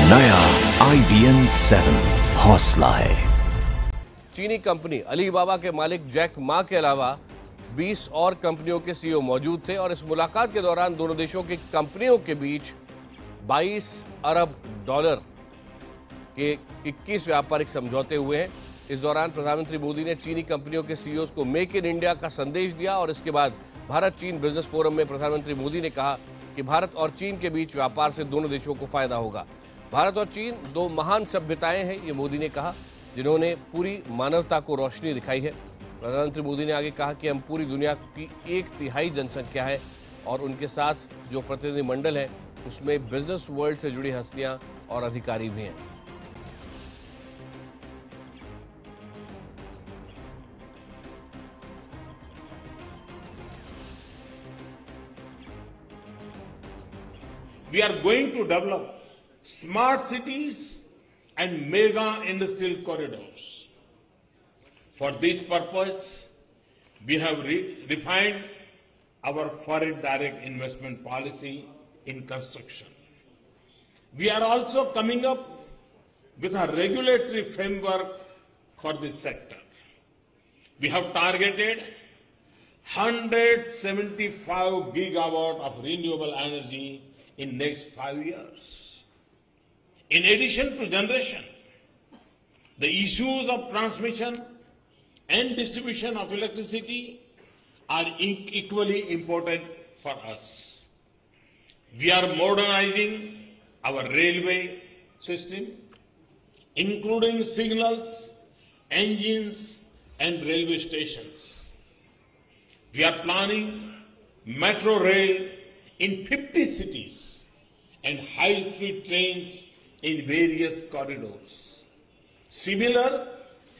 नया IBM 7 हौसला है। चीनी कंपनी अलीबाबा के मालिक जैक मा के अलावा 20 और कंपनियों के सीईओ मौजूद थे और इस मुलाकात के दौरान दोनों देशों की कंपनियों के बीच 22 अरब डॉलर के 21 व्यापारिक समझौते हुए हैं। इस दौरान प्रधानमंत्री मोदी ने चीनी कंपनियों के सीईओ को मेक इन इंडिया का संदेश दिया और इसके बाद भारत चीन बिजनेस फोरम में प्रधानमंत्री मोदी ने कहा कि भारत और चीन के बीच व्यापार से दोनों देशों को फायदा होगा। भारत और चीन दो महान सभ्यताएं हैं, ये मोदी ने कहा, जिन्होंने पूरी मानवता को रोशनी दिखाई है। प्रधानमंत्री मोदी ने आगे कहा कि हम पूरी दुनिया की 1/3 जनसंख्या है और उनके साथ जो प्रतिनिधिमंडल है उसमें बिजनेस वर्ल्ड से जुड़ी हस्तियां और अधिकारी भी हैं। We are going to develop smart cities and mega industrial corridors. For this purpose, we have refined our foreign direct investment policy in construction. We are also coming up with a regulatory framework for this sector. We have targeted 175 gigawatt of renewable energy in next 5 years. In addition to generation, the issues of transmission and distribution of electricity are equally important for us. We are modernizing our railway system, including signals, engines, and railway stations. We are planning metro rail in 50 cities and high-speed trains in various corridors. Similar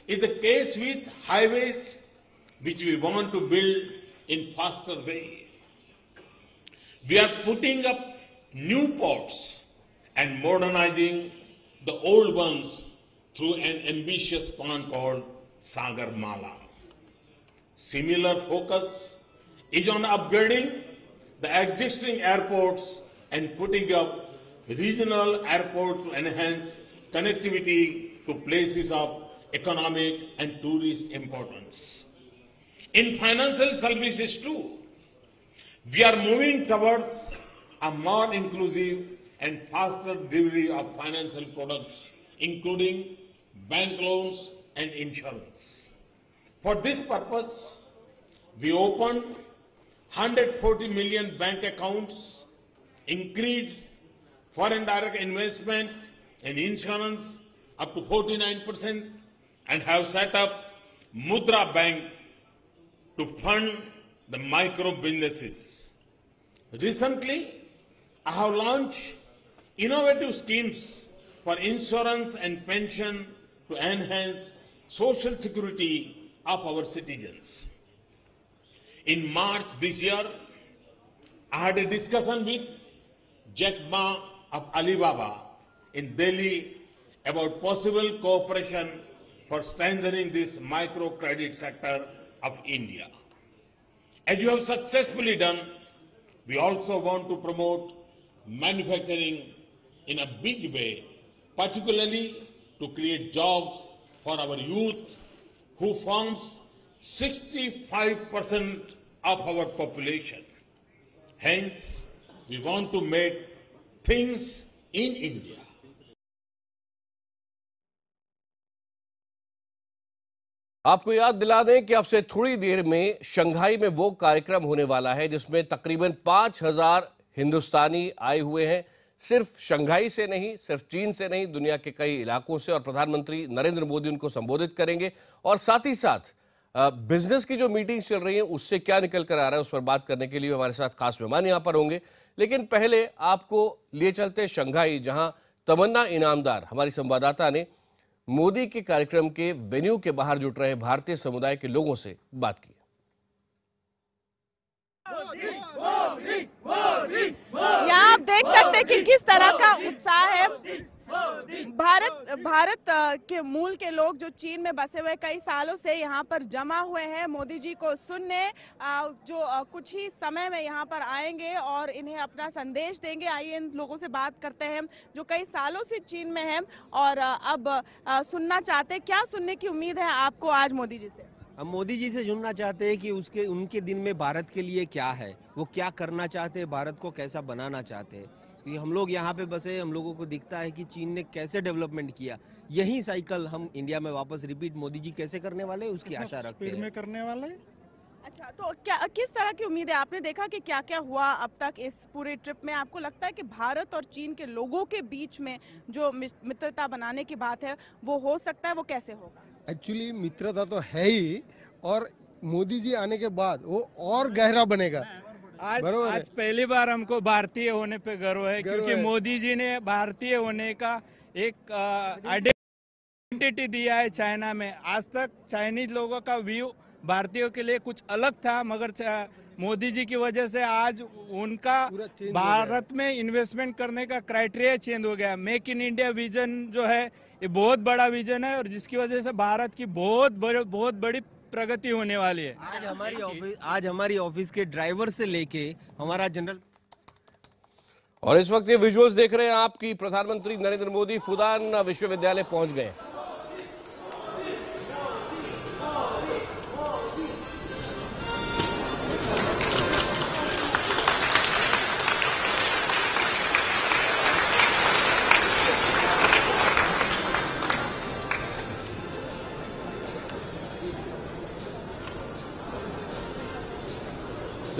is the case with highways, which we want to build in faster way. We are putting up new ports and modernizing the old ones through an ambitious plan called Sagarmala. Similar focus is on upgrading the existing airports and putting up regional airports to enhance connectivity to places of economic and tourist importance. In financial services too, we are moving towards a more inclusive and faster delivery of financial products, including bank loans and insurance. For this purpose, we opened 140 million bank accounts, increased foreign direct investment and insurance up to 49%, and have set up Mudra Bank to fund the micro businesses. Recently, I have launched innovative schemes for insurance and pension to enhance social security of our citizens. In March this year, I had a discussion with Jack Ma of Alibaba in Delhi about possible cooperation for strengthening this microcredit sector of India. As you have successfully done, we also want to promote manufacturing in a big way, particularly to create jobs for our youth, who forms 65% of our population. Hence, we want to make things in India. आपको याद दिला दें कि अब से थोड़ी देर में Shanghai में वो कार्यक्रम होने वाला है जिसमें तकरीबन 5000 हिंदुस्तानी आए हुए हैं। सिर्फ शंघाई से नहीं, सिर्फ चीन से नहीं, दुनिया के कई इलाकों से, और प्रधानमंत्री नरेंद्र मोदी उनको संबोधित करेंगे और साथ ही साथ बिजनेस की जो मीटिंग चल रही है उससे क्या निकल कर आ रहा है उस पर बात करने के लिए हमारे साथ खास मेहमान यहां पर होंगे। लेकिन पहले आपको लिए चलते शंघाई, जहां तमन्ना इनामदार हमारी संवाददाता ने मोदी के कार्यक्रम के वेन्यू के बाहर जुट रहे भारतीय समुदाय के लोगों से बात की। यहाँ आप देख सकते हैं कि किस तरह का उत्साह है। भारत के मूल के लोग जो चीन में बसे हुए कई सालों से यहाँ पर जमा हुए हैं, मोदी जी को सुनने, जो कुछ ही समय में यहाँ पर आएंगे और इन्हें अपना संदेश देंगे। आइए इन लोगों से बात करते हैं जो कई सालों से चीन में हैं और अब सुनना चाहते हैं। क्या सुनने की उम्मीद है आपको आज मोदी जी से? हम मोदी जी से सुनना चाहते हैं कि उनके दिन में भारत के लिए क्या है, वो क्या करना चाहते हैं, भारत को कैसा बनाना चाहते हैं। कि हम लोग यहाँ पे बसे, हम लोगों को दिखता है कि चीन ने कैसे डेवलपमेंट किया, यही साइकिल हम इंडिया में वापस रिपीट मोदी जी कैसे करने वाले हैं उसकी आशा रखते हैं। में करने वाले। अच्छा, तो क्या किस तरह की उम्मीद है? आपने देखा कि क्या क्या हुआ अब तक इस पूरे ट्रिप में। आपको लगता है कि भारत और चीन के लोगों के बीच में जो मित्रता बनाने की बात है वो हो सकता है? वो कैसे होगा? एक्चुअली मित्रता तो है ही, और मोदी जी आने के बाद वो और गहरा बनेगा। आज पहली बार हमको भारतीय होने पे गर्व है, क्योंकि मोदी जी ने भारतीय होने का एक आइडेंटिटी दिया है चाइना में। आज तक चाइनीज लोगों का व्यू भारतीयों के लिए कुछ अलग था, मगर मोदी जी की वजह से आज उनका भारत में इन्वेस्टमेंट करने का क्राइटेरिया चेंज हो गया। मेक इन इंडिया विजन जो है ये बहुत बड़ा विजन है, और जिसकी वजह से भारत की बहुत बड़ी प्रगति होने वाली है। आज हमारी ऑफिस के ड्राइवर से लेके हमारा जनरल। और इस वक्त ये विजुअल्स देख रहे हैं आप कि प्रधानमंत्री नरेंद्र मोदी फुदान विश्वविद्यालय पहुंच गए।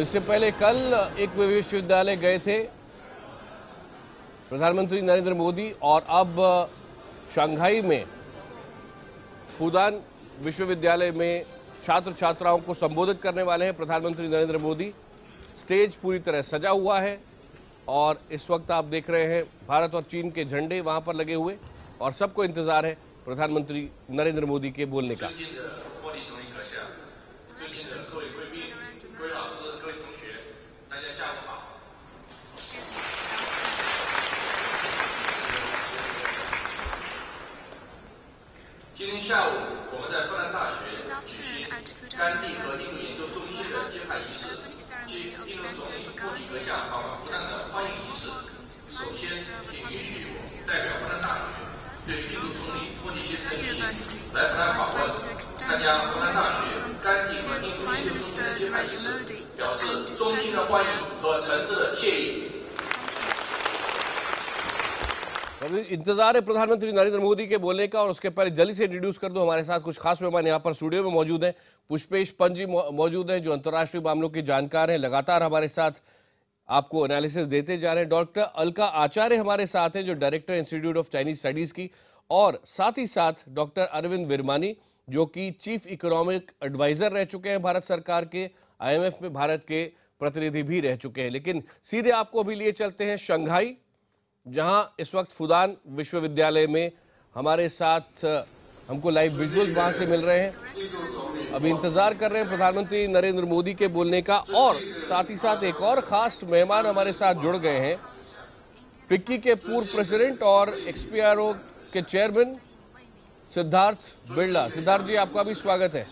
इससे पहले कल एक विश्वविद्यालय गए थे प्रधानमंत्री नरेंद्र मोदी, और अब शंघाई में फुदान विश्वविद्यालय में छात्र छात्राओं को संबोधित करने वाले हैं प्रधानमंत्री नरेंद्र मोदी। स्टेज पूरी तरह सजा हुआ है और इस वक्त आप देख रहे हैं भारत और चीन के झंडे वहां पर लगे हुए, और सबको इंतजार है प्रधानमंत्री नरेंद्र मोदी के बोलने का। अभी इंतजार है प्रधानमंत्री नरेंद्र मोदी के बोलने का, और उसके पहले जल्दी से इंट्रोड्यूस कर दो हमारे साथ कुछ खास मेहमान यहाँ पर स्टूडियो में मौजूद हैं। पुष्पेश पंत जी मौजूद हैं जो अंतर्राष्ट्रीय मामलों के जानकार हैं, लगातार हमारे साथ आपको एनालिसिस देते जा रहे हैं। डॉक्टर अलका आचार्य हमारे साथ हैं जो director institute of Chinese studies की, और साथ ही साथ डॉक्टर अरविंद विरमानी जो कि चीफ इकोनॉमिक एडवाइजर रह चुके हैं भारत सरकार के, IMF में भारत के प्रतिनिधि भी रह चुके हैं। लेकिन सीधे आपको अभी लिए चलते हैं शंघाई, जहां इस वक्त फुदान विश्वविद्यालय में हमारे साथ हमको लाइव विजुअल्स वहां से मिल रहे हैं। अभी इंतजार कर रहे हैं प्रधानमंत्री नरेंद्र मोदी के बोलने का, और साथ ही साथ एक और खास मेहमान हमारे साथ जुड़ गए हैं, फिक्की के पूर्व प्रेसिडेंट और XPRO के चेयरमैन सिद्धार्थ बिरला। सिद्धार्थ जी, आपका भी स्वागत है।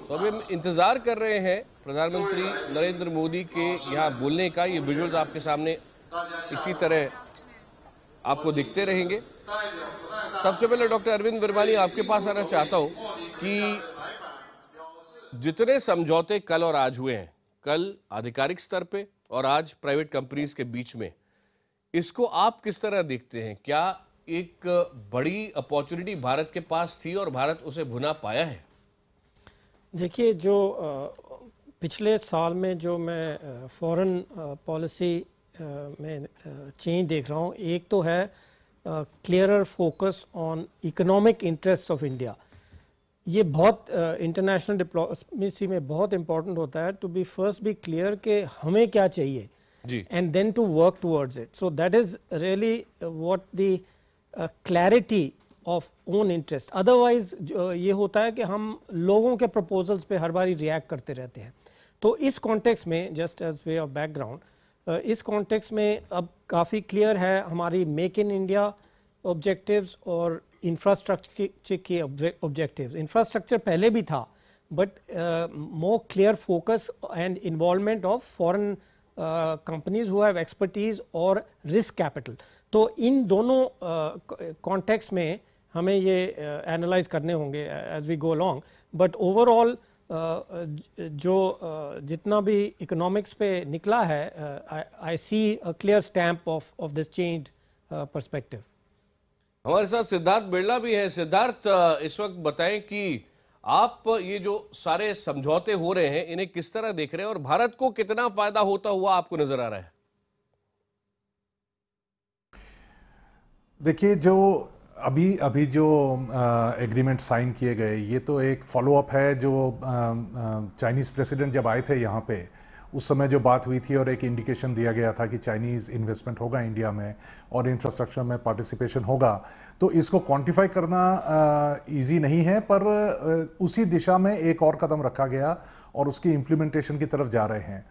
तो अभी हम इंतजार कर रहे हैं प्रधानमंत्री नरेंद्र मोदी के यहाँ बोलने का। ये विजुअल्स आपके सामने इसी तरह आपको दिखते रहेंगे। सबसे पहले डॉक्टर अरविंद विरमानी, आपके पास आना चाहता हूँ कि जितने समझौते कल और आज हुए हैं, कल आधिकारिक स्तर पे और आज प्राइवेट कंपनीज के बीच में, इसको आप किस तरह देखते हैं? क्या एक बड़ी अपॉर्चुनिटी भारत के पास थी और भारत उसे भुना पाया है? देखिए, जो पिछले साल में जो मैं फॉरेन पॉलिसी में चेंज देख रहा हूँ, एक तो है clearer focus on economic interest of India. ये बहुत इंटरनेशनल डिप्लोमेसी में बहुत इंपॉर्टेंट होता है to be first be clear कि हमें क्या चाहिए and then to work towards it. So that is really what the clarity of own interest. Otherwise ये होता है कि हम लोगों के प्रपोजल्स पे हर बारी रिएक्ट करते रहते हैं। तो इस कॉन्टेक्स्ट में, just as way of background, इस कॉन्टेक्स्ट में अब काफ़ी क्लियर है हमारी मेक इन इंडिया ऑब्जेक्टिव्स और इंफ्रास्ट्रक्चर के ऑब्जेक्टिव्स। इंफ्रास्ट्रक्चर पहले भी था, but more clear focus and involvement of foreign companies who have expertise और रिस्क कैपिटल। तो इन दोनों कॉन्टेक्स्ट में हमें ये एनालाइज करने होंगे as we go along. But overall जो जितना भी इकोनॉमिक्स पे निकला है, I see a clear stamp of this change perspective. हमारे साथ सिद्धार्थ बिरला भी हैं। सिद्धार्थ, इस वक्त बताएं कि आप ये जो सारे समझौते हो रहे हैं इन्हें किस तरह देख रहे हैं और भारत को कितना फायदा होता हुआ आपको नजर आ रहा है? देखिए, जो अभी जो एग्रीमेंट साइन किए गए, ये तो एक फॉलोअप है। जो चाइनीज प्रेसिडेंट जब आए थे यहाँ पे, उस समय जो बात हुई थी और एक इंडिकेशन दिया गया था कि चाइनीज इन्वेस्टमेंट होगा इंडिया में और इंफ्रास्ट्रक्चर में पार्टिसिपेशन होगा, तो इसको क्वांटिफाई करना इजी नहीं है, पर उसी दिशा में एक और कदम रखा गया और उसकी इम्प्लीमेंटेशन की तरफ जा रहे हैं।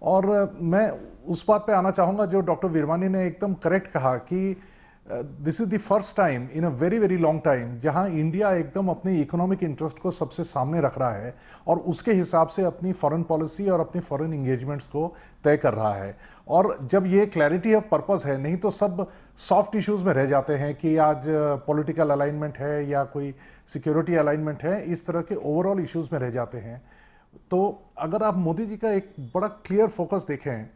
और मैं उस बात पे आना चाहूंगा जो डॉक्टर वीरवानी ने एकदम करेक्ट कहा कि this is the first time in a very very long time जहां इंडिया एकदम अपनी इकोनॉमिक इंटरेस्ट को सबसे सामने रख रहा है और उसके हिसाब से अपनी फॉरेन पॉलिसी और अपनी फॉरेन एंगेजमेंट्स को तय कर रहा है। और जब ये क्लैरिटी ऑफ पर्पस है, नहीं तो सब सॉफ्ट इश्यूज में रह जाते हैं कि आज पॉलिटिकल अलाइनमेंट है या कोई सिक्योरिटी अलाइनमेंट है, इस तरह के ओवरऑल इश्यूज में रह जाते हैं। तो अगर आप मोदी जी का एक बड़ा क्लियर फोकस देखें,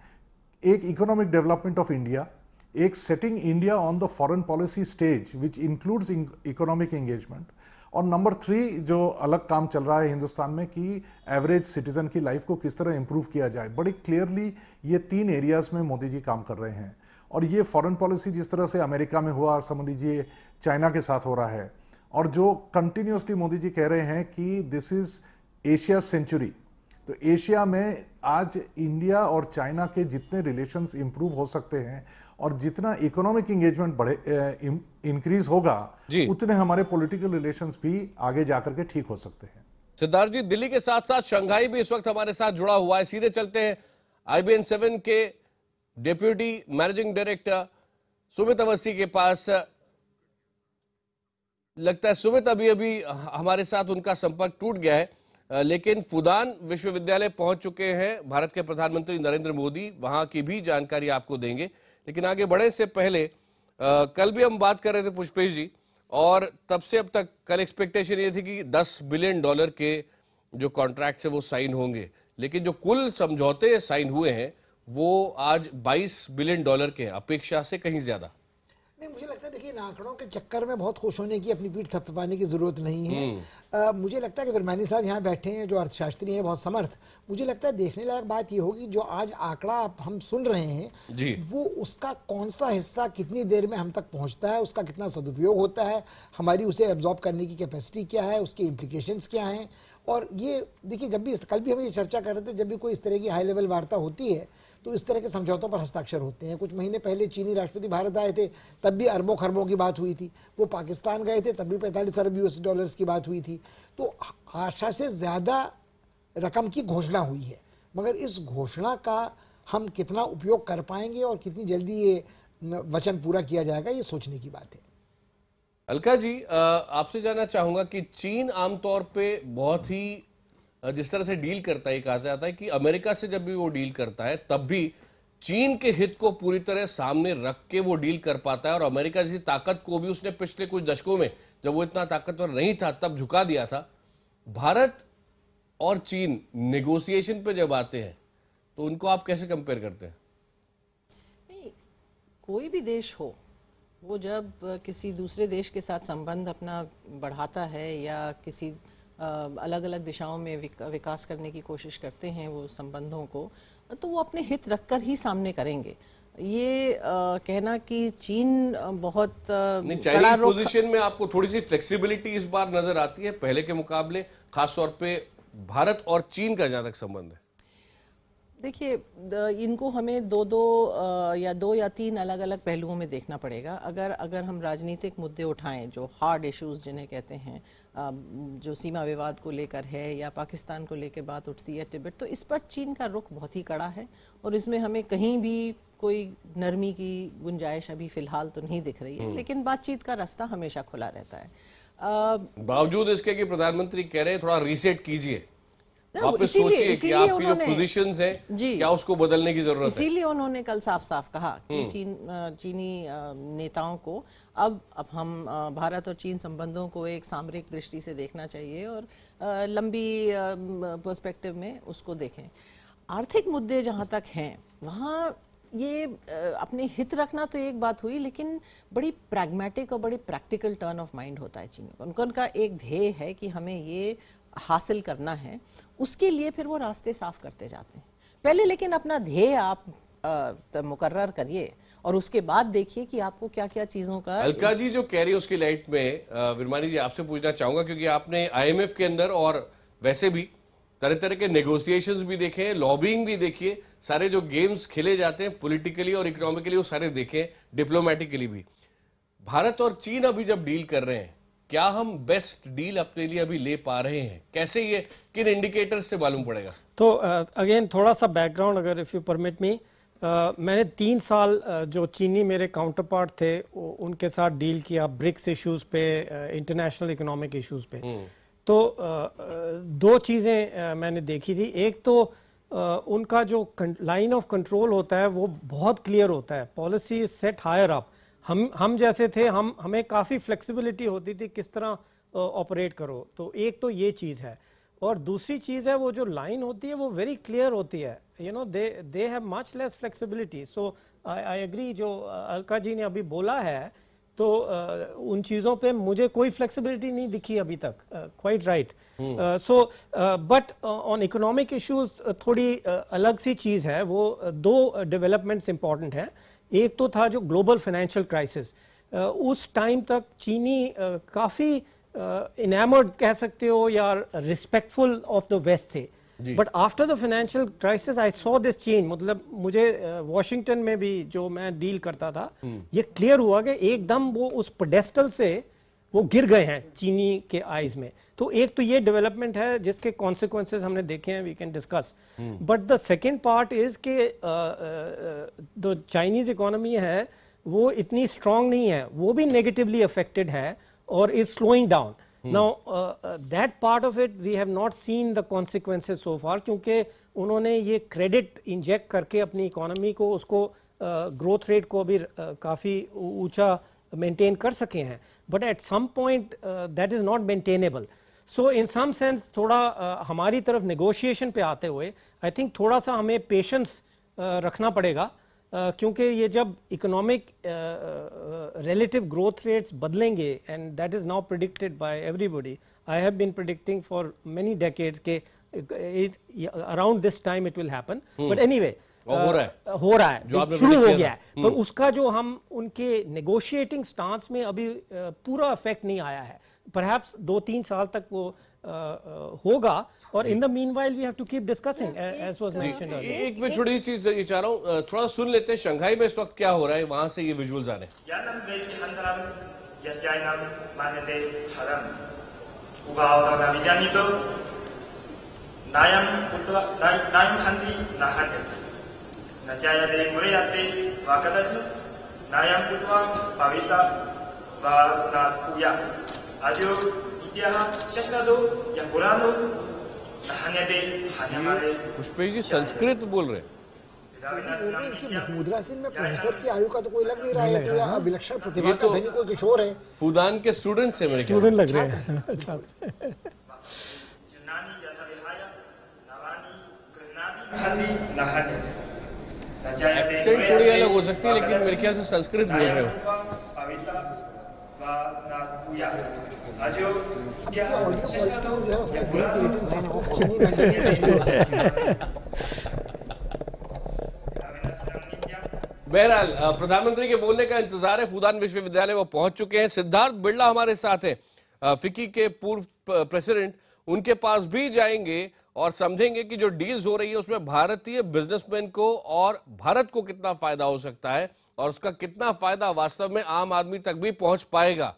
एक इकोनॉमिक डेवलपमेंट ऑफ इंडिया, एक setting India on the foreign policy stage which includes economic engagement, और नंबर 3 जो अलग काम चल रहा है हिंदुस्तान में कि एवरेज सिटीजन की लाइफ को किस तरह इंप्रूव किया जाए, बड़ी क्लियरली ये 3 एरियाज में मोदी जी काम कर रहे हैं। और ये फॉरेन पॉलिसी जिस तरह से अमेरिका में हुआ, समझ लीजिए चाइना के साथ हो रहा है, और जो कंटिन्यूसली मोदी जी कह रहे हैं कि दिस इज एशिया सेंचुरी, तो एशिया में आज इंडिया और चाइना के जितने रिलेशंस इंप्रूव हो सकते हैं और जितना इकोनॉमिक एंगेजमेंट बढ़े इंक्रीज होगा, उतने हमारे पॉलिटिकल रिलेशंस भी आगे जाकर के ठीक हो सकते हैं। सिद्धार्थ जी, दिल्ली के साथ साथ शंघाई भी इस वक्त हमारे साथ जुड़ा हुआ है। सीधे चलते हैं IBN 7 के deputy managing director Sumit Awasthi के पास। लगता है सुमित अभी हमारे साथ उनका संपर्क टूट गया है, लेकिन फुदान विश्वविद्यालय पहुंच चुके हैं भारत के प्रधानमंत्री नरेंद्र मोदी, वहां की भी जानकारी आपको देंगे। लेकिन आगे बढ़ने से पहले कल भी हम बात कर रहे थे पुष्पेश जी, और तब से अब तक कल एक्सपेक्टेशन ये थी कि $10 बिलियन के जो कॉन्ट्रैक्ट्स है वो साइन होंगे, लेकिन जो कुल समझौते साइन हुए हैं वो आज $22 बिलियन के, अपेक्षा से कहीं ज्यादा। नहीं, मुझे लगता है देखिए, इन आंकड़ों के चक्कर में बहुत खुश होने की, अपनी पीठ थपथपाने की जरूरत नहीं है। मुझे लगता है कि विरमानी साहब यहाँ बैठे हैं जो अर्थशास्त्री हैं, बहुत समर्थ। मुझे लगता है देखने लायक बात ये होगी जो आज आंकड़ा हम सुन रहे हैं वो उसका कौन सा हिस्सा कितनी देर में हम तक पहुँचता है, उसका कितना सदुपयोग होता है, हमारी उसे एब्जॉर्ब करने की कैपेसिटी क्या है, उसके इम्प्लीकेशंस क्या हैं। और ये देखिए, जब भी कल भी हम ये चर्चा कर रहे थे, जब भी कोई इस तरह की हाई लेवल वार्ता होती है तो इस तरह के समझौतों पर हस्ताक्षर होते हैं। कुछ महीने पहले चीनी राष्ट्रपति भारत आए थे, तब भी अरबों खरबों की बात हुई थी। वो पाकिस्तान गए थे, तब भी 45 अरब US की बात हुई थी। तो आशा से ज़्यादा रकम की घोषणा हुई है, मगर इस घोषणा का हम कितना उपयोग कर पाएंगे और कितनी जल्दी ये वचन पूरा किया जाएगा, ये सोचने की बात है। अलका जी, आपसे जानना चाहूंगा कि चीन आमतौर पे बहुत ही जिस तरह से डील करता है, कहा जाता है कि अमेरिका से जब भी वो डील करता है तब भी चीन के हित को पूरी तरह सामने रख के वो डील कर पाता है, और अमेरिका जैसी ताकत को भी उसने पिछले कुछ दशकों में, जब वो इतना ताकतवर नहीं था, तब झुका दिया था। भारत और चीन नेगोशिएशन पे जब आते हैं तो उनको आप कैसे कंपेयर करते हैं? नहीं, कोई भी देश हो, वो जब किसी दूसरे देश के साथ संबंध अपना बढ़ाता है या किसी अलग अलग दिशाओं में विकास करने की कोशिश करते हैं वो संबंधों को, तो वो अपने हित रखकर ही सामने करेंगे। ये कहना कि चीन बहुत चाइनीज पोजीशन में आपको थोड़ी सी फ्लेक्सिबिलिटी इस बार नजर आती है पहले के मुकाबले, खासतौर पे भारत और चीन का जहां तक संबंध है? देखिए, इनको हमें दो या तीन अलग अलग पहलुओं में देखना पड़ेगा। अगर हम राजनीतिक मुद्दे उठाएं, जो हार्ड इश्यूज जिन्हें कहते हैं, जो सीमा विवाद को लेकर है या पाकिस्तान को लेकर बात उठती है, तिब्बत, तो इस पर चीन का रुख बहुत ही कड़ा है और इसमें हमें कहीं भी कोई नरमी की गुंजाइश अभी फिलहाल तो नहीं दिख रही है, लेकिन बातचीत का रास्ता हमेशा खुला रहता है। बावजूद इसके कि प्रधानमंत्री कह रहे हैं थोड़ा रीसेट कीजिए, वापस सोचिए कि आपकी जो पोजीशंस हैं क्या उसको बदलने की जरूरत है। इसीलिए उन्होंने कल साफ साफ कहा कि चीनी नेताओं को अब हम भारत और चीन संबंधों को एक सामरिक दृष्टि से देखना चाहिए और लंबी पर्सपेक्टिव में उसको देखें। आर्थिक मुद्दे जहाँ तक हैं वहाँ ये अपने हित रखना तो एक बात हुई, लेकिन बड़ी प्रैग्मेटिक और बड़ी प्रैक्टिकल टर्न ऑफ माइंड होता है चीनी को। उनका एक ध्येय है कि हमें ये हासिल करना है, उसके लिए फिर वो रास्ते साफ करते जाते हैं पहले, लेकिन अपना ध्येय आप मुकर्रर करिए और उसके बाद देखिए कि आपको क्या क्या चीजों का। अलका जी जो कह रही है उसकी लाइट में विरमानी जी आपसे पूछना चाहूंगा, क्योंकि आपने IMF के अंदर और वैसे भी तरह तरह के नेगोशिएशंस भी देखे हैं, लॉबिंग भी देखिए, सारे जो गेम्स खेले जाते हैं पॉलिटिकली और इकोनॉमिकली वो सारे देखे, डिप्लोमेटिकली भी। भारत और चीन अभी जब डील कर रहे हैं, क्या हम बेस्ट डील अपने लिए अभी ले पा रहे हैं? कैसे, ये किन इंडिकेटर्स से मालूम पड़ेगा? तो अगेन थोड़ा सा बैकग्राउंड, अगर इफ़ यू परमिट मी, मैंने 3 साल जो चीनी मेरे काउंटर पार्ट थे उनके साथ डील किया ब्रिक्स इश्यूज पे, इंटरनेशनल इकोनॉमिक इश्यूज पे। तो 2 चीज़ें मैंने देखी थी। एक तो उनका जो लाइन ऑफ कंट्रोल होता है वो बहुत क्लियर होता है, पॉलिसी सेट हायर अप। हम जैसे थे, हमें काफ़ी फ्लेक्सिबिलिटी होती थी किस तरह ऑपरेट करो। तो एक तो ये चीज़ है, और दूसरी चीज़ है वो जो लाइन होती है वो वेरी क्लियर होती है। You know they have much less flexibility. So I agree, जो अलका जी ने अभी बोला है, तो उन चीज़ों पे मुझे कोई फ्लेक्सिबिलिटी नहीं दिखी अभी तक। Quite right. So but on economic issues थोड़ी अलग सी चीज़ है। वो 2 डेवलपमेंट्स इंपॉर्टेंट हैं। एक तो था जो ग्लोबल फाइनेंशियल क्राइसिस, उस टाइम तक चीनी काफ़ी इनामर्ड कह सकते हो या रिस्पेक्टफुल ऑफ द वेस्ट थे, but after the financial crisis I saw this change. मतलब मुझे वॉशिंगटन में भी जो मैं डील करता था, ये क्लियर हुआ कि एकदम वो उस पेडेस्टल से वो गिर गए हैं चीनी के आईज में। तो एक तो ये डेवलपमेंट है जिसके कॉन्सिक्वेंसेस हमने देखे हैं, we can discuss. But the second part is के जो चाइनीज इकोनॉमी है वो इतनी स्ट्रांग नहीं है, वो भी नेगेटिवली अफेक्टेड है और is slowing down. Now that part of it we have not seen the consequences so far, क्योंकि उन्होंने ये क्रेडिट इंजेक्ट करके अपनी इकोनॉमी को, उसको ग्रोथ रेट को भी काफ़ी ऊंचा मेंटेन कर सके हैं, but at some point that is not maintainable. So in some sense थोड़ा हमारी तरफ नेगोशिएशन पे आते हुए आई थिंक थोड़ा सा हमें पेशेंस रखना पड़ेगा, क्योंकि ये जब इकोनॉमिक रिलेटिव ग्रोथ रेट्स बदलेंगे, and that is now predicted by everybody, I have been predicting for many decades के around this time it will happen, but anyway हो रहा है, शुरू हो गया है, पर उसका जो हम उनके नेगोशिएटिंग स्टांस में अभी पूरा इफेक्ट नहीं आया है। परहैप्स 2-3 साल तक वो होगा, और in the meanwhile we have to keep discussing as was mentioned earlier. एक मैं छोटी चीज ये चाह रहा हूँ, थोड़ा सुन लेते हैं शंघाई में इस वक्त क्या हो रहा है, वहां से ये विजुअल्स आ रहे पुष्पेश जी संस्कृत बोल रहे हैं। मुद्रासीन में प्रोफेसर की आयु का तो कोई लग नहीं रहा है, तो यह विलक्षण प्रतिभा का धनी कोई किशोर है। फूदान के स्टूडेंट्स हैं मेरे स्टूडेंट लग रहे हैं। एक्सेंट थोड़ी अलग हो सकती है, लेकिन मेरे ख्याल से संस्कृत बोल रहे हो। बहरहाल प्रधानमंत्री के बोलने का इंतजार है, फूदान विश्वविद्यालय वो पहुंच चुके हैं। सिद्धार्थ बिड़ला हमारे साथ हैं, फिक्की के पूर्व प्रेसिडेंट, उनके पास भी जाएंगे और समझेंगे कि जो डील्स हो रही है उसमें भारतीय बिजनेसमैन को और भारत को कितना फायदा हो सकता है और उसका कितना फायदा वास्तव में आम आदमी तक भी पहुंच पाएगा।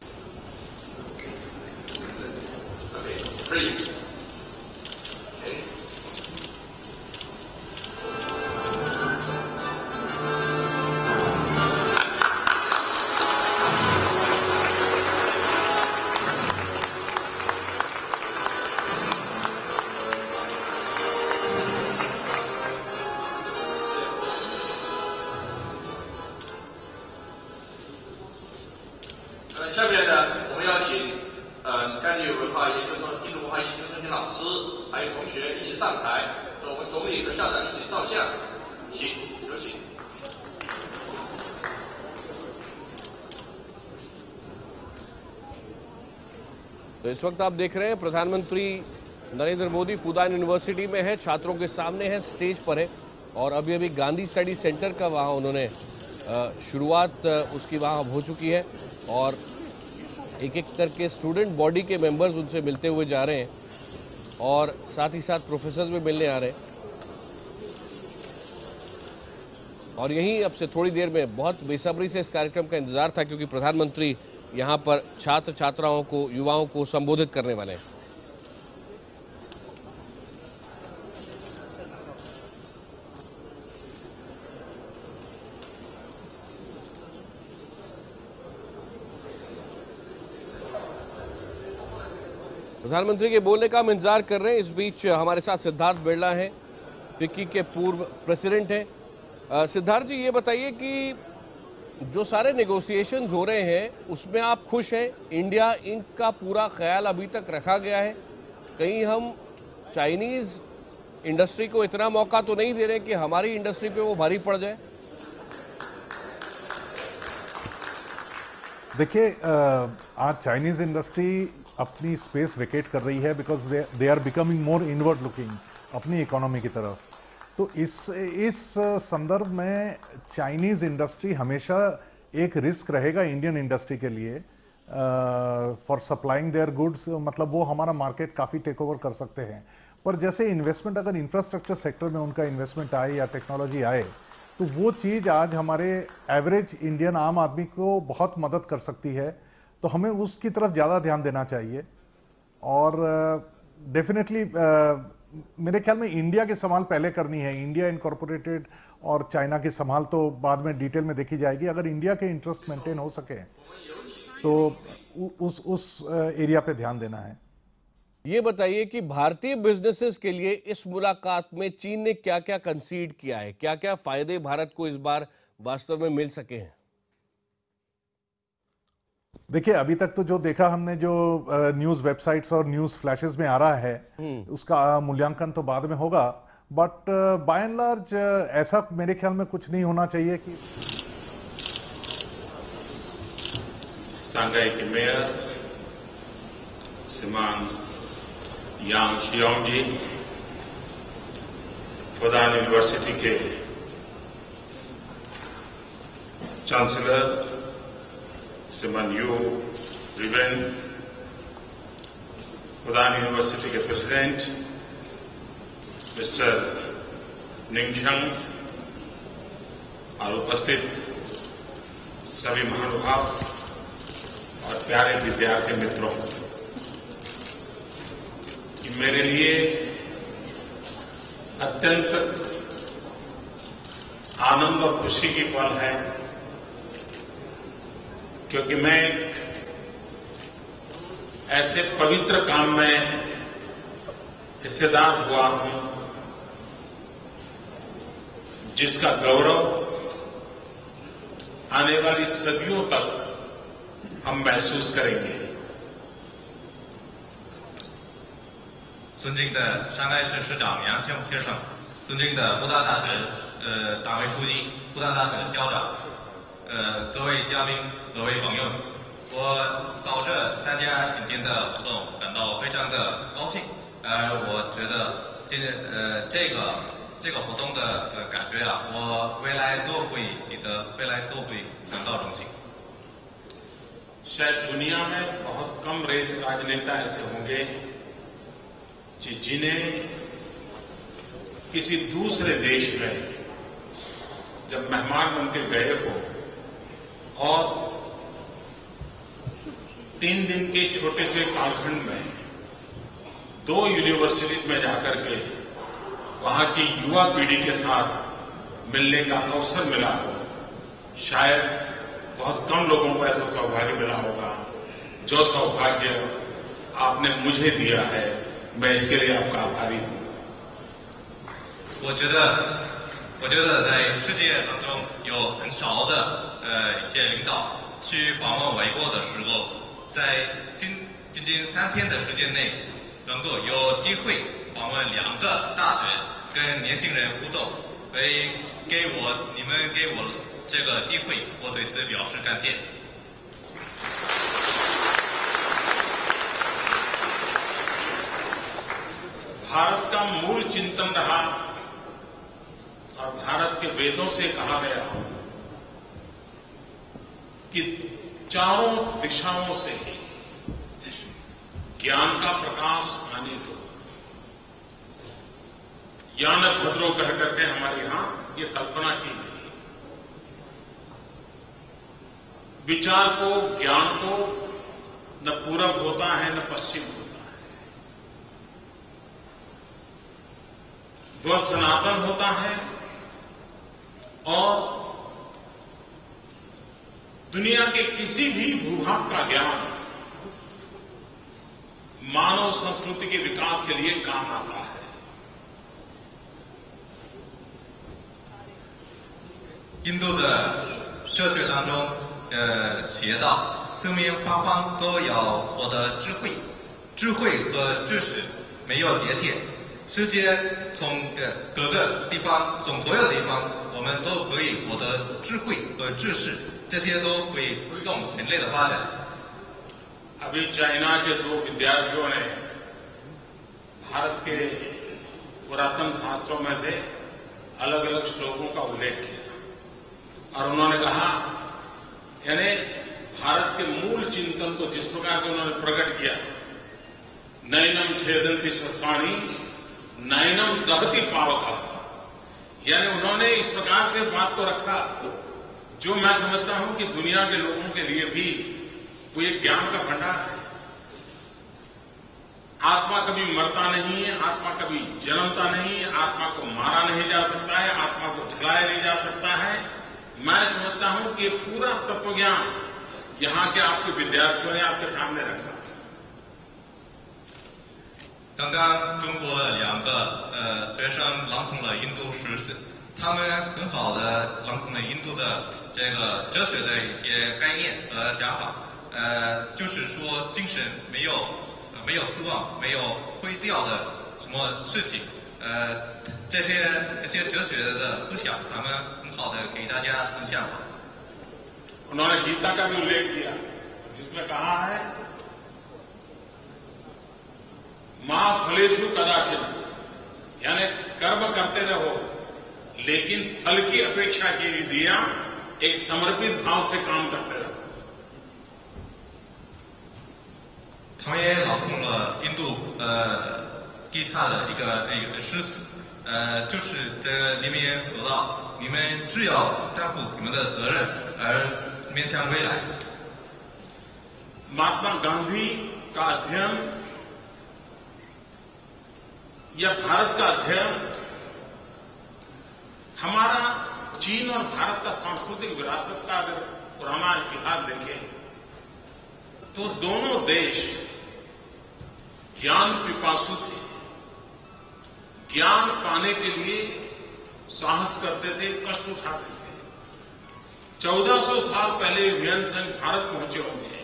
तो इस वक्त आप देख रहे हैं प्रधानमंत्री नरेंद्र मोदी फूडान यूनिवर्सिटी में है, छात्रों के सामने है, स्टेज पर है और अभी अभी गांधी स्टडी सेंटर का वहाँ उन्होंने शुरुआत उसकी वहाँ हो चुकी है और एक एक करके स्टूडेंट बॉडी के मेंबर्स उनसे मिलते हुए जा रहे हैं और साथ ही साथ प्रोफेसर भी मिलने आ रहे हैं। और यहीं अब से थोड़ी देर में बहुत बेसब्री से इस कार्यक्रम का इंतजार था क्योंकि प्रधानमंत्री यहाँ पर छात्र छात्राओं को, युवाओं को संबोधित करने वाले हैं। प्रधानमंत्री के बोलने का हम इंतजार कर रहे हैं। इस बीच हमारे साथ सिद्धार्थ बिरला हैं, फिक्की के पूर्व प्रेसिडेंट हैं। सिद्धार्थ जी, ये बताइए कि जो सारे नेगोशिएशंस हो रहे हैं उसमें आप खुश हैं? इंडिया इंक का पूरा ख्याल अभी तक रखा गया है? कहीं हम चाइनीज इंडस्ट्री को इतना मौका तो नहीं दे रहे कि हमारी इंडस्ट्री पे वो भारी पड़ जाए? देखिए, आज चाइनीज इंडस्ट्री अपनी स्पेस वेकेट कर रही है because they are becoming more inward looking अपनी इकोनॉमी की तरफ। तो इस संदर्भ में चाइनीज इंडस्ट्री हमेशा एक रिस्क रहेगा इंडियन इंडस्ट्री के लिए फॉर सप्लाइंग देयर गुड्स। मतलब वो हमारा मार्केट काफी टेक ओवर कर सकते हैं, पर जैसे इन्वेस्टमेंट अगर इंफ्रास्ट्रक्चर सेक्टर में उनका इन्वेस्टमेंट आए या टेक्नोलॉजी आए तो वो चीज आज हमारे एवरेज इंडियन आम आदमी को बहुत मदद कर सकती है। तो हमें उसकी तरफ ज्यादा ध्यान देना चाहिए और डेफिनेटली मेरे ख्याल में इंडिया की संभाल पहले करनी है। इंडिया इनकॉर्पोरेटेड और चाइना की संभाल तो बाद में डिटेल में देखी जाएगी। अगर इंडिया के इंटरेस्ट मेंटेन हो सके तो उस एरिया पे ध्यान देना है। ये बताइए कि भारतीय बिजनेसेस के लिए इस मुलाकात में चीन ने क्या क्या कंसीड किया है, क्या क्या फायदे भारत को इस बार वास्तव में मिल सके हैं? देखिए, अभी तक तो जो देखा हमने, जो न्यूज वेबसाइट्स और न्यूज फ्लैशेस में आ रहा है उसका मूल्यांकन तो बाद में होगा, बट बाय एंड लार्ज ऐसा मेरे ख्याल में कुछ नहीं होना चाहिए कि सांघाई के मेयर श्रीमान यांग शियोंग जी, फूडान यूनिवर्सिटी के चांसलर श्रीमान यू रिवेन, फूडान यूनिवर्सिटी के प्रेसिडेंट मिस्टर निंगशंग और उपस्थित सभी महानुभाव और प्यारे विद्यार्थी मित्रों, कि मेरे लिए अत्यंत आनंद और खुशी की पल है क्योंकि मैं ऐसे पवित्र काम में हिस्सेदार हुआ हूं जिसका गौरव आने वाली सदियों तक हम महसूस करेंगे। 尊敬的上海市市长杨庆先生，尊敬的复旦大学党委书记、复旦大学的校长，各位嘉宾、各位朋友，我到这参加今天的活动感到非常的高兴。我觉得这个活动的感觉啊，我未来都会记得，未来都会感到荣幸。 शायद दुनिया में बहुत कम राजनेता ऐसे होंगे जिन्हें किसी दूसरे देश में जब मेहमान बन के गए हो और 3 दिन के छोटे से कालखंड में 2 यूनिवर्सिटीज में जाकर के वहां की युवा पीढ़ी के साथ मिलने का अवसर मिला हो, शायद बहुत कम लोगों को ऐसा सौभाग्य मिला होगा। जो सौभाग्य आपने मुझे दिया है, मैं इसके लिए आपका आभारी हूं। 我觉得在世界当中有很少的一些领导去访问外国的时候，在仅3天的时间内，能够有机会访问2个大学，跟年轻人互动，所以你们给我这个机会，我对此表示感谢。भारत का मूल चिंतन रहा और भारत के वेदों से कहा गया कि चारों दिशाओं से ज्ञान का प्रकाश आने दो। यानक भद्रो कह करके हमारे यहां ये कल्पना की गई। विचार को, ज्ञान को न पूरब होता है न पश्चिम होता है, वह सनातन होता है और दुनिया के किसी भी भूभाग का ज्ञान मानव संस्कृति के विकास के लिए काम आता है। 印度的哲学当中，写到四面八方都要获得智慧，智慧和知识没有界限。世界从各个地方，从所有地方，我们都可以获得智慧和知识，这些都会推动人类的发展。 अभी चाइना के 2 विद्यार्थियों ने भारत के पुरातन शास्त्रों में से अलग अलग श्लोकों का उल्लेख किया और उन्होंने कहा, यानी भारत के मूल चिंतन को जिस प्रकार से उन्होंने प्रकट किया, नैनम छेदन्ति शस्त्राणि नैनम दहति पावकः, यानी उन्होंने इस प्रकार से बात को रखा जो मैं समझता हूं कि दुनिया के लोगों के लिए भी वो एक ज्ञान का भंडार है। आत्मा कभी मरता नहीं है, आत्मा कभी जन्मता नहीं है, आत्मा को मारा नहीं जा सकता है, आत्मा को झलाया नहीं जा सकता है। मैं समझता हूं कि पूरा तत्वज्ञान यहां के आपके विद्यार्थियों ने आपके सामने रखा। 刚刚中国2个学生朗诵了印度诗词，他们很好的朗诵了印度的这个哲学的一些概念和想法。就是说精神没有死亡，没有毁掉的什么事情。这些哲学的思想，他们很好的给大家分享了。 उन्होंने गीता का भी उल्लेख किया जिसमें कहा है मां फलेषु कदाचिन, यानी कर्म करते रहो लेकिन फल की अपेक्षा की दिया एक समर्पित भाव से काम करते रहो। 他们也朗诵了印度给他的一个诗词，就是这里面说到，你们只要担负你们的责任而面向未来。 महात्मा गांधी का अध्ययन या भारत का अध्ययन हमारा चीन और भारत का सांस्कृतिक विरासत का अगर पुराना इतिहास देखें तो दोनों देश ज्ञान पिपासु थे, ज्ञान पाने के लिए साहस करते थे, कष्ट उठाते थे। 1400 साल पहले वियन संघ भारत पहुंचे होंगे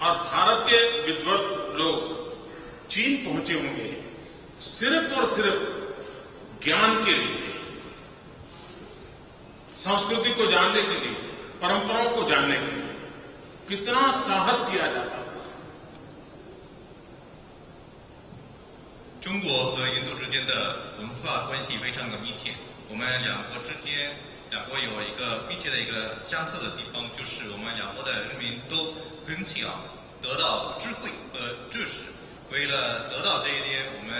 और भारत के विद्वत लोग चीन पहुंचे होंगे सिर्फ और सिर्फ ज्ञान के लिए, संस्कृति को जानने के लिए, परंपराओं को जानने के लिए। कितना साहस किया जाता था। 中国和印度之间的文化关系非常的密切，我们两国有一个密切的一个相似的地方，就是我们两国的人民都很想得到智慧和知识。为了得到这一点，我们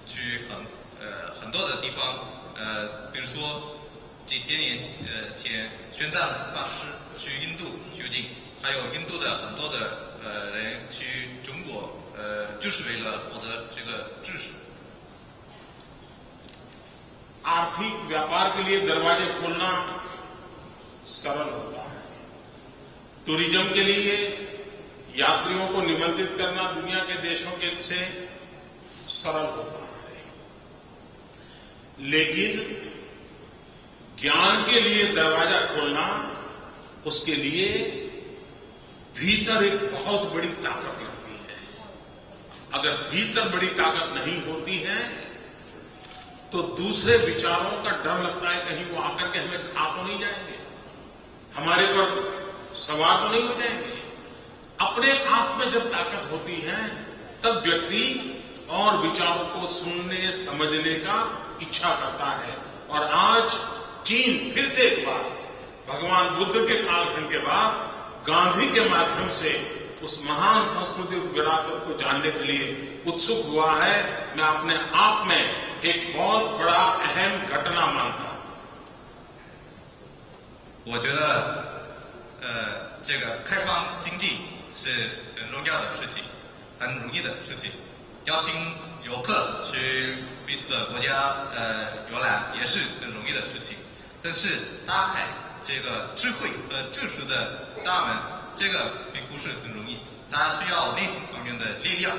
去很多的地方，比如说几千年前玄奘法师去印度取经，还有印度的很多的人去中国，就是为了获得这个知识。 आर्थिक व्यापार के लिए दरवाजे खोलना सरल होता है। टूरिज्म के लिए यात्रियों को निमंत्रित करना दुनिया के देशों के से सरल होता है, लेकिन ज्ञान के लिए दरवाजा खोलना, उसके लिए भीतर एक बहुत बड़ी ताकत लगती है। अगर भीतर बड़ी ताकत नहीं होती है तो दूसरे विचारों का डर लगता है कहीं वो आकर के हमें खा तो नहीं जाएंगे, हमारे पर सवार तो नहीं हो जाएंगे। अपने आप में जब ताकत होती है तब व्यक्ति और विचारों को सुनने समझने का इच्छा करता है। और आज चीन फिर से एक बार भगवान बुद्ध के कालखंड के बाद गांधी के माध्यम से उस महान सांस्कृतिक विरासत को जानने के लिए उत्सुक हुआ है। मैं अपने आप में एक बहुत बड़ा अहम घटना मानता हूं। 我觉得，这个开放经济是很重要的事情，很容易的事情。邀请游客去彼此的国家游览也是很容易的事情。但是打开这个智慧和知识的大门，这个并不是很容易，它需要内心方面的力量。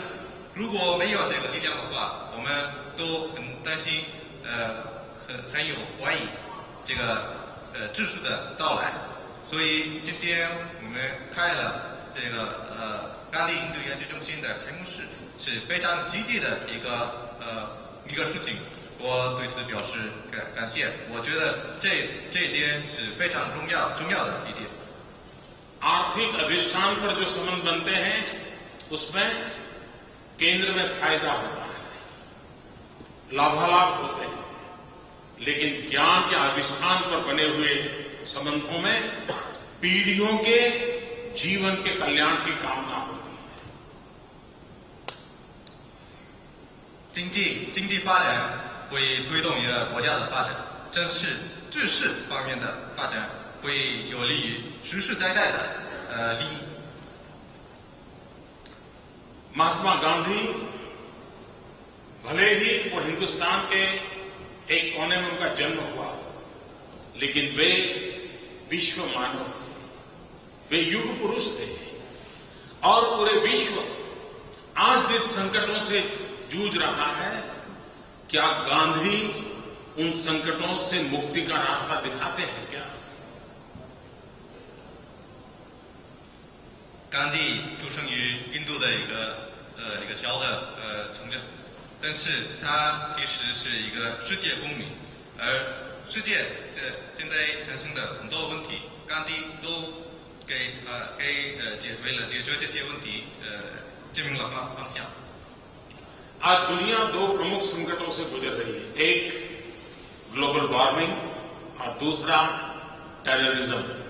如果没有这个力量的话，我们都很担心，很有怀疑这个知识的到来。所以今天我们开了这个甘地印度研究中心的开幕式，是非常积极的一个事情。我对此表示感谢。我觉得这一点是非常重要的一点。 आर्थिक अधिष्ठान पर जो संबंध बनते हैं उसमें केंद्र में फायदा होता है, लाभालाभ होते हैं, लेकिन ज्ञान के अधिष्ठान पर बने हुए संबंधों में पीढ़ियों के जीवन के कल्याण की कामना होती है। 经济发展会推动一个国家的发展，但是知识方面的发展会有利于世世代代的利益。 महात्मा गांधी भले ही वो हिंदुस्तान के एक कोने में उनका जन्म हुआ, लेकिन वे विश्व मानव थे, वे युग पुरुष थे। और पूरे विश्व आज जिस संकटों से जूझ रहा है, क्या गांधी उन संकटों से मुक्ति का रास्ता दिखाते हैं क्या? 甘地出生于印度的一个小的城镇，但是他其实是一个世界公民，而世界现在产生的很多问题，甘地都为了解决这些问题指明了方向。 आज दुनिया दो प्रमुख संकटों से गुजर रही है, एक ग्लोबल वार्मिंग और दूसरा टेररिज्म।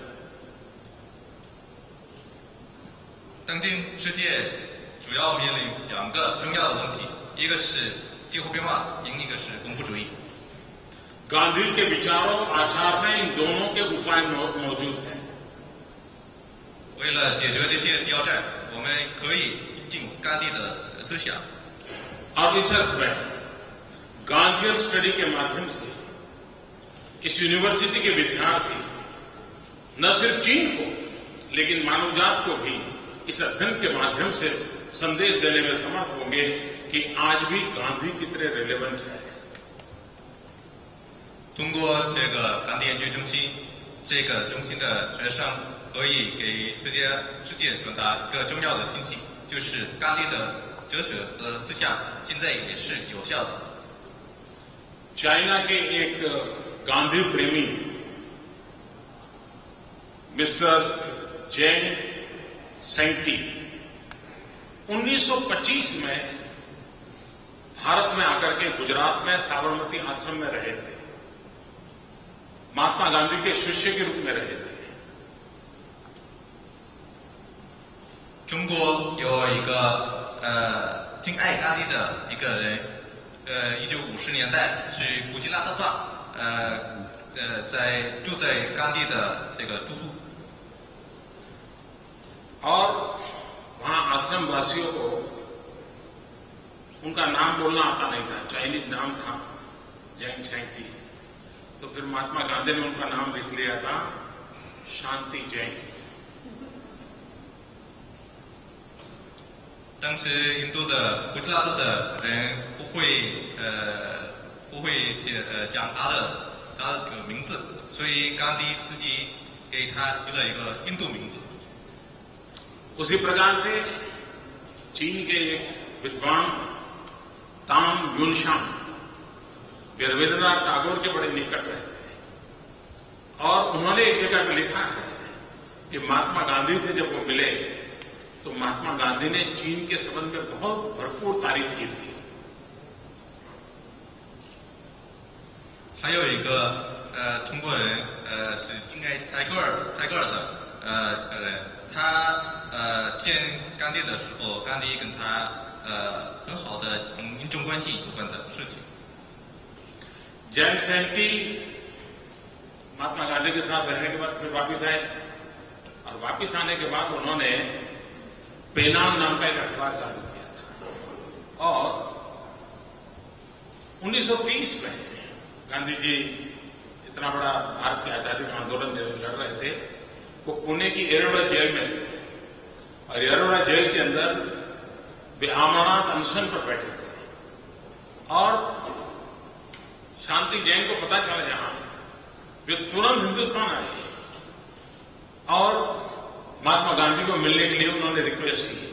当今世界主要面临两个重要的问题，一个是气候变化，另一个是恐怖主义。 गांधी के विचारों आचार में इन दोनों के उपाय मौजूद हैं। 为了解决这些挑战，我们可以引进甘地的思想。 और इस अर्थ में गांधीयन स्टडी के माध्यम से इस यूनिवर्सिटी के विद्यार्थी न सिर्फ चीन को लेकिन मानवजात को भी इस अध्ययन के माध्यम से संदेश देने में समर्थ होंगे कि आज भी गांधी कितने रिलेवेंट है। 通过这个甘地研究中心，这个中心的学生可以给世界传达一个重要的信息，就是甘地的哲学和思想现在也是有效的。 चाइना के एक गांधी प्रेमी मिस्टर जेन सेंटी 1925 में भारत में आकर के गुजरात में साबरमती आश्रम में रहे थे, महात्मा गांधी के शिष्य के रूप में रहे थे। 中国有一个敬爱甘地的一个人， 1950年代去古吉拉特邦，住在甘地的这个住宿。और वहाँ आश्रम वासियों को उनका नाम बोलना आता नहीं था, चाइनीज नाम था जैंग शैंगटी, तो फिर महात्मा गांधी ने उनका नाम लिख लिया था शांति जैंग। 当时印度的古吉拉特的人不会讲他的这个名字，所以甘地自己给他取了一个印度名字。 उसी प्रकार से चीन के एक विद्वान ताम युनशान वे रविन्द्रनाथ टैगोर के बड़े निकट रहे थे और उन्होंने एक जगह पर लिखा है कि महात्मा गांधी से जब वो मिले तो महात्मा गांधी ने चीन के संबंध में बहुत भरपूर तारीफ की थी। 还有一个中国人是金爱泰戈尔的人，他见甘地的时候，甘地跟他很好的民众关系有关的事情。 जैंग सेंटी महात्मा गांधी के साथ रहने के बाद फिर वापस आए और वापस आने के बाद उन्होंने पेनाम नाम का एक अखबार चालू किया था और 1930 में गांधी जी इतना बड़ा भारत के आजादी का आंदोलन लड़ रहे थे, वो पुणे की एरोड़ा जेल में थे और एरोड़ा जेल के अंदर वे आमरणांत अनशन पर बैठे थे और शांति जैन को पता चला यहां, वे तुरंत हिंदुस्तान आए और महात्मा गांधी को मिलने के लिए उन्होंने रिक्वेस्ट की।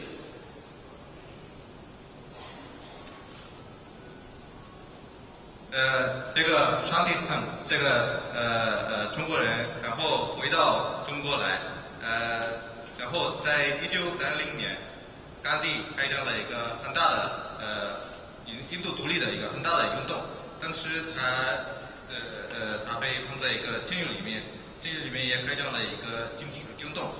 这个商地蹭这个中国人，然后回到中国来，然后在1930年，甘地开展了一个很大的印度独立的一个很大的运动。当时他被放在一个监狱里面，监狱里面也开展了一个经济运动。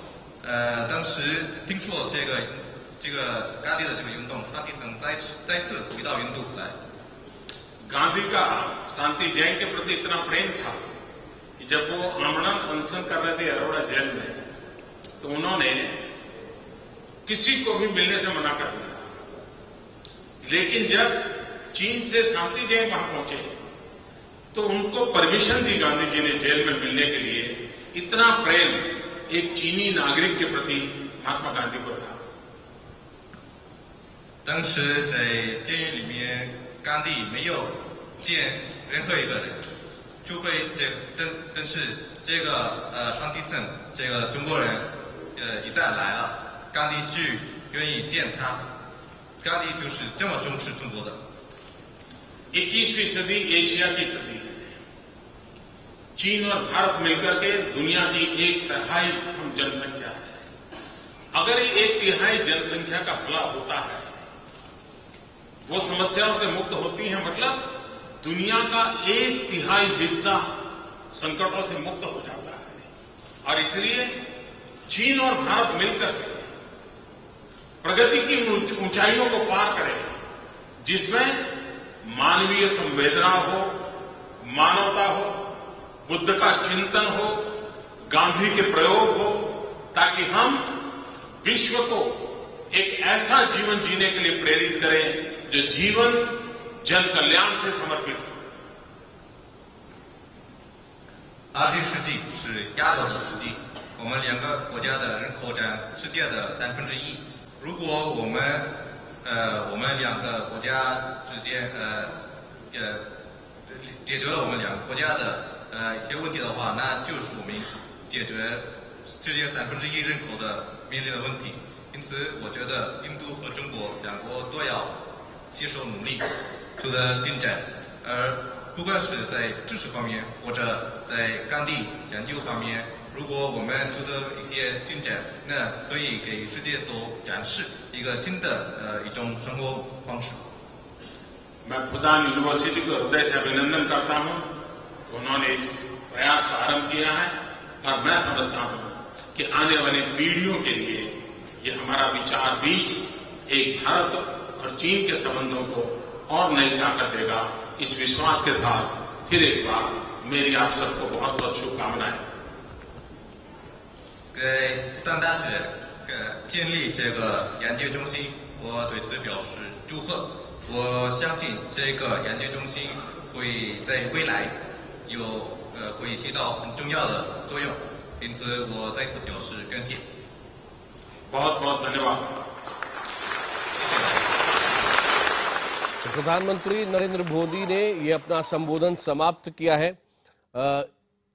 当时听说这个甘地的这个运动，商地蹭再次回到印度来。 गांधी का शांति जैन के प्रति इतना प्रेम था कि जब वो आमरण अनशन कर रहे थे अरोड़ा जेल में, तो उन्होंने किसी को भी मिलने से मना कर दिया था। लेकिन जब चीन से शांति जैन वहां पहुंचे तो उनको परमिशन दी गांधी जी ने जेल में मिलने के लिए। इतना प्रेम एक चीनी नागरिक के प्रति महात्मा गांधी को था। 当时在监狱里面，甘地没有见任何一个人，除非但是这个商地蹭这个中国人一旦来了，甘地就愿意见他。甘地就是这么重视中国的。 21वीं सदी एशिया की सदी है। चीन और भारत मिलकर के दुनिया की 1/3 हम जनसंख्या है। अगर ये 1/3 जनसंख्या का भला होता है, वो समस्याओं से मुक्त होती है, मतलब दुनिया का 1/3 हिस्सा संकटों से मुक्त हो जाता है। और इसलिए चीन और भारत मिलकर के प्रगति की ऊंचाइयों को पार करेगा, जिसमें मानवीय संवेदना हो, मानवता हो, बुद्ध का चिंतन हो, गांधी के प्रयोग हो, ताकि हम विश्व को एक ऐसा जीवन जीने के लिए प्रेरित करें जो जीवन जन कल्याण से समर्पित हो। 20世纪是亚洲的世纪，我们两个国家的人口占世界的1/3。如果我们两个国家之间解决了我们两个国家的一些问题的话，那就说明解决世界1/3人口的面临的问题。因此，我觉得印度和中国两国都要携手努力，取得进展。而不管是在知识方面，或者在甘地研究方面，如果我们取得一些进展，那可以给世界都展示一个新的一种生活方式。 मैं फुदान यूनिवर्सिटी को हृदय से अभिनंदन करता हूं। उन्होंने इस प्रयास का आरंभ किया है और मैं समझता हूं कि आने वाली पीढ़ियों के लिए ये हमारा विचार बीज एक भारत और चीन के संबंधों को और नई ताकत देगा। इस विश्वास के साथ फिर एक बार मेरी आप सबको बहुत बहुत शुभकामनाएं। 给复旦大学建立这个研究中心，我对此表示祝贺。我相信这个研究中心会在未来会起到很重要的作用，因此我在此表示感谢。बहुत बहुत धन्यवाद। प्रधानमंत्री नरेंद्र मोदी ने ये अपना संबोधन समाप्त किया है।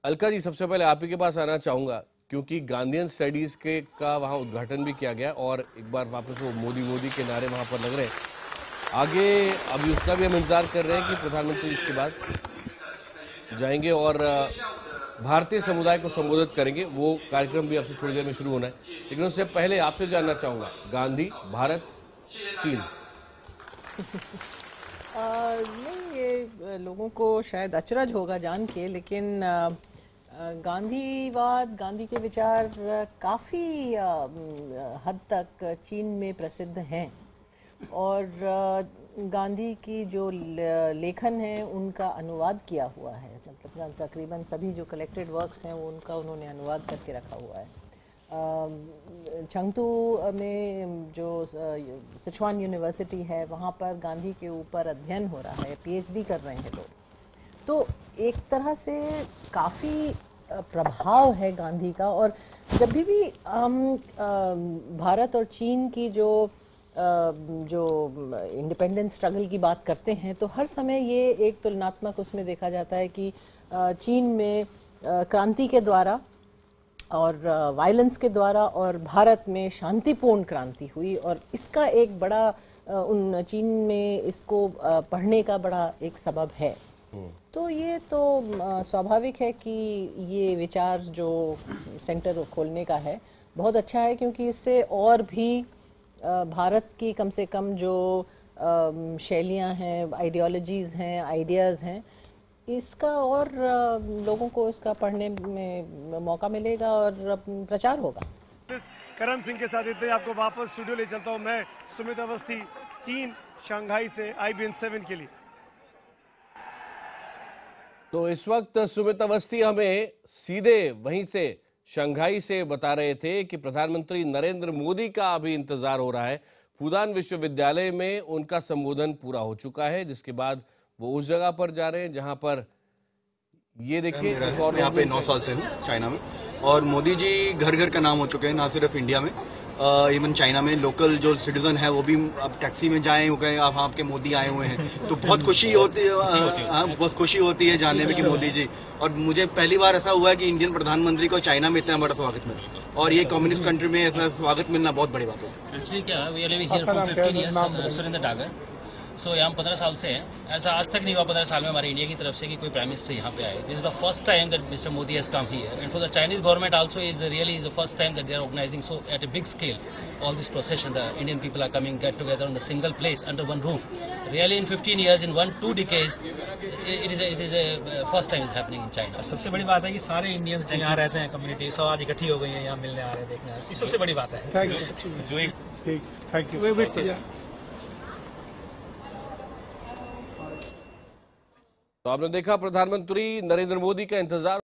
अलका जी, सबसे पहले आप ही के पास आना चाहूंगा, क्योंकि गांधीयन स्टडीज का वहां उद्घाटन भी किया गया और एक बार वापस वो मोदी के नारे वहां पर लग रहे हैं। आगे अभी उसका भी हम इंतजार कर रहे हैं कि प्रधानमंत्री इसके बाद जाएंगे और भारतीय समुदाय को संबोधित करेंगे। वो कार्यक्रम भी आपसे थोड़ी देर में शुरू होना है, लेकिन उससे पहले आपसे जानना चाहूंगा, गांधी, भारत, चीन। नहीं, ये लोगों को शायद अचरज होगा जान के, लेकिन गांधीवाद, गांधी के विचार काफ़ी हद तक चीन में प्रसिद्ध हैं और गांधी की जो लेखन है उनका अनुवाद किया हुआ है। मतलब तकरीबन सभी जो कलेक्टेड वर्क्स हैं वो उनका उन्होंने अनुवाद करके रखा हुआ है। चंगतू में जो सिचुआन यूनिवर्सिटी है वहाँ पर गांधी के ऊपर अध्ययन हो रहा है, पीएचडी कर रहे हैं लोग। तो एक तरह से काफ़ी प्रभाव है गांधी का। और जब भी हम भारत और चीन की जो इंडिपेंडेंस स्ट्रगल की बात करते हैं तो हर समय ये एक तुलनात्मक उसमें देखा जाता है कि चीन में क्रांति के द्वारा और वायलेंस के द्वारा और भारत में शांतिपूर्ण क्रांति हुई, और इसका एक बड़ा उन चीन में इसको पढ़ने का बड़ा एक सबब है। तो ये तो स्वाभाविक है कि ये विचार जो सेंटर खोलने का है बहुत अच्छा है, क्योंकि इससे और भी भारत की कम से कम जो शैलियाँ हैं, आइडियोलॉजीज़ हैं, आइडियाज़ हैं, इसका और लोगों को इसका पढ़ने में मौका मिलेगा और प्रचार होगा। करम सिंह के साथ इतने आपको वापस स्टूडियो ले चलता हूँ। मैं सुमित अवस्थी, चीन शंघाई से IBN 7 के लिए। तो इस वक्त सुमित अवस्थी हमें सीधे वहीं से शंघाई से बता रहे थे कि प्रधानमंत्री नरेंद्र मोदी का अभी इंतजार हो रहा है। फूदान विश्वविद्यालय में उनका संबोधन पूरा हो चुका है, जिसके बाद वो उस जगह पर जा रहे हैं जहां पर ये देखिए यहाँ पे 9 साल से हूँ चाइना में, और मोदी जी घर घर का नाम हो चुके हैं, ना सिर्फ इंडिया में, इवन चाइना में लोकल जो सिटीजन है वो भी अब टैक्सी में जाए हो गए, अब आपके मोदी आए हुए हैं, तो बहुत खुशी होती है, बहुत खुशी होती है जानने में कि मोदी जी। और मुझे पहली बार ऐसा हुआ है कि इंडियन प्रधानमंत्री को चाइना में इतना बड़ा स्वागत मिला, और ये कम्युनिस्ट कंट्री में ऐसा स्वागत मिलना बहुत बड़ी बात होती है। एक्चुअली क्या है, we are living here for 15 years, Surendra Dagar. So यहाँ 15 साल से हैं, ऐसा आज तक नहीं हुआ 15 साल में हमारे इंडिया की तरफ से कि कोई प्राइम मिनिस्टर यहाँ पे आए। This is the first time that mister Modi has come here, and for the Chinese government also is really the first time that they are organizing so at a big scale all this procession. The Indian people are coming get together on the single place under one roof. Really in 15 years, in 1-2 decades, it is a first time is happening in China. सबसे बड़ी बात है कि सारे Indians जो यहाँ रहते हैं, कम्युनिटी सब आज इकट्ठी हो गई है, यहाँ मिलने आ रहे हैं, देखने आ रहे हैं, सबसे बड़ी बात है। Thank you. तो आपने देखा प्रधानमंत्री नरेंद्र मोदी का इंतजार